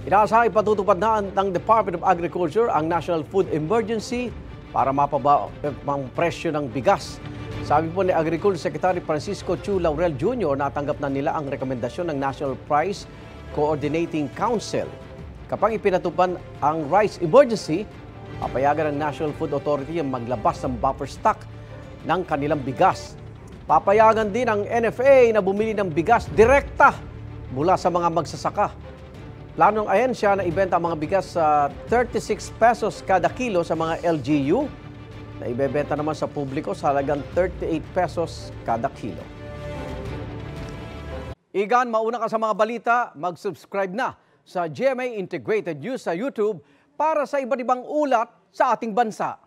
Inaasahang ipatutupad na ng Department of Agriculture ang National Food Emergency para mapaba ang presyo ng bigas. Sabi po ni Agriculture Secretary Francisco Chu Laurel Jr. natanggap na nila ang rekomendasyon ng National Price Coordinating Council. Kapag ipinatupad ang rice emergency, papayagan ng National Food Authority ang maglabas ng buffer stock ng kanilang bigas. Papayagan din ang NFA na bumili ng bigas direkta mula sa mga magsasaka. Plano ng ahensya na ibenta ang mga bigas sa 36 pesos kada kilo sa mga LGU na ibebenta naman sa publiko sa halagang 38 pesos kada kilo. Igan, mauna ka sa mga balita, mag-subscribe na sa GMA Integrated News sa YouTube para sa iba't ibang ulat sa ating bansa.